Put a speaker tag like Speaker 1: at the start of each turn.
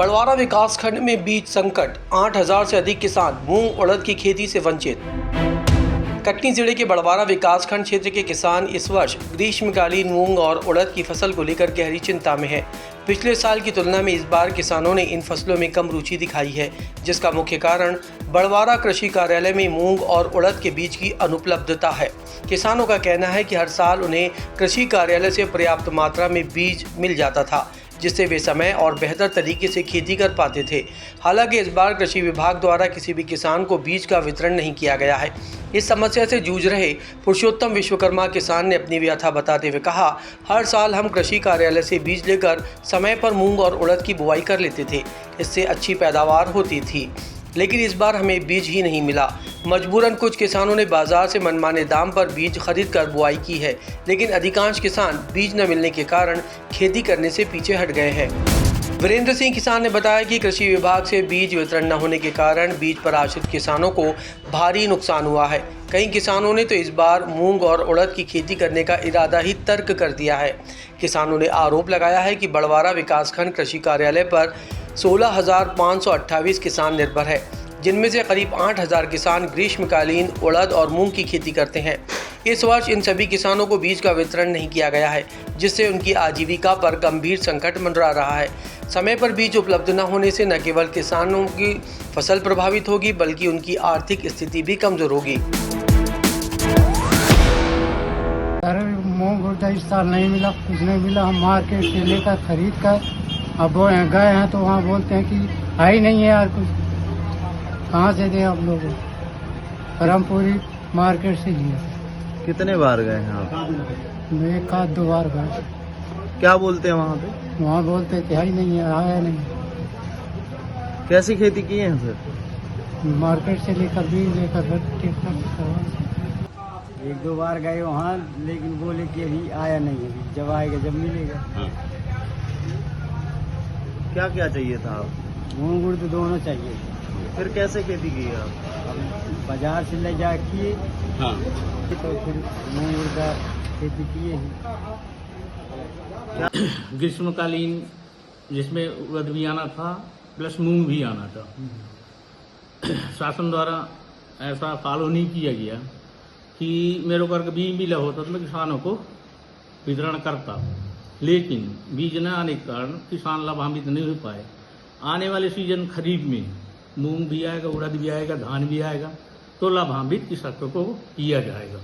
Speaker 1: बड़वारा विकासखंड में बीज संकट, 8,000 से अधिक किसान मूंग उड़द की खेती से वंचित। कटनी जिले के बड़वारा विकासखंड क्षेत्र के किसान इस वर्ष ग्रीष्मकालीन मूंग और उड़द की फसल को लेकर गहरी चिंता में हैं। पिछले साल की तुलना में इस बार किसानों ने इन फसलों में कम रुचि दिखाई है, जिसका मुख्य कारण बड़वारा कृषि कार्यालय में मूंग और उड़द के बीज की अनुपलब्धता है। किसानों का कहना है कि हर साल उन्हें कृषि कार्यालय से पर्याप्त मात्रा में बीज मिल जाता था, जिससे वे समय और बेहतर तरीके से खेती कर पाते थे। हालांकि इस बार कृषि विभाग द्वारा किसी भी किसान को बीज का वितरण नहीं किया गया है। इस समस्या से जूझ रहे पुरुषोत्तम विश्वकर्मा किसान ने अपनी व्यथा बताते हुए कहा, हर साल हम कृषि कार्यालय से बीज लेकर समय पर मूंग और उड़द की बुआई कर लेते थे। इससे अच्छी पैदावार होती थी, लेकिन इस बार हमें बीज ही नहीं मिला। मजबूरन कुछ किसानों ने बाजार से मनमाने दाम पर बीज खरीद कर बुआई की है, लेकिन अधिकांश किसान बीज न मिलने के कारण खेती करने से पीछे हट गए हैं। वीरेंद्र सिंह किसान ने बताया कि कृषि विभाग से बीज वितरण न होने के कारण बीज पर आश्रित किसानों को भारी नुकसान हुआ है। कई किसानों ने तो इस बार मूंग और उड़द की खेती करने का इरादा ही तर्क कर दिया है। किसानों ने आरोप लगाया है कि बड़वारा विकासखंड कृषि कार्यालय पर 16,528 किसान निर्भर है, जिनमें से करीब 8,000 किसान ग्रीष्मकालीन उड़द और मूंग की खेती करते हैं। इस वर्ष इन सभी किसानों को बीज का वितरण नहीं किया गया है, जिससे उनकी आजीविका पर गंभीर संकट मंडरा रहा है। समय पर बीज उपलब्ध न होने से न केवल किसानों की फसल प्रभावित होगी, बल्कि उनकी आर्थिक स्थिति भी कमजोर होगी।
Speaker 2: मूंग उड़द इस साल नहीं मिला, कुछ नहीं मिला। हम मार्केट से लेकर खरीद कर अब गए हैं तो वहाँ बोलते हैं कि है ही नहीं है यार, कुछ कहाँ से दें आप लोगों को। और हम पूरी मार्केट से लिए।
Speaker 3: कितने बार गए हैं आप?
Speaker 2: एक आध दो बार गए।
Speaker 3: क्या बोलते हैं वहाँ पे?
Speaker 2: वहाँ बोलते कि है ही नहीं है, आया नहीं।
Speaker 3: कैसी खेती की है फिर?
Speaker 2: मार्केट से लेकर बीज लेकर
Speaker 4: एक दो बार गए वहाँ, लेकिन बोले कि अभी आया नहीं है, जब आएगा जब मिलेगा।
Speaker 3: क्या क्या चाहिए था आप?
Speaker 4: मूंग उड़द दोनों चाहिए।
Speaker 3: फिर कैसे खेती की आप?
Speaker 4: बाजार से ले जा किए तो फिर मूंग उड़द खेती किए ही।
Speaker 5: ग्रीष्मकालीन जिसमें उड़द भी आना था प्लस मूंग भी आना था। शासन द्वारा ऐसा फॉलो नहीं किया गया कि मेरे को बीज मिला होता तो मैं किसानों को वितरण करता, लेकिन बीज न आने के कारण किसान लाभान्वित नहीं हो पाए। आने वाले सीजन खरीफ में मूंग भी आएगा, उड़द भी आएगा, धान भी आएगा, तो लाभान्वित किसानों को किया जाएगा।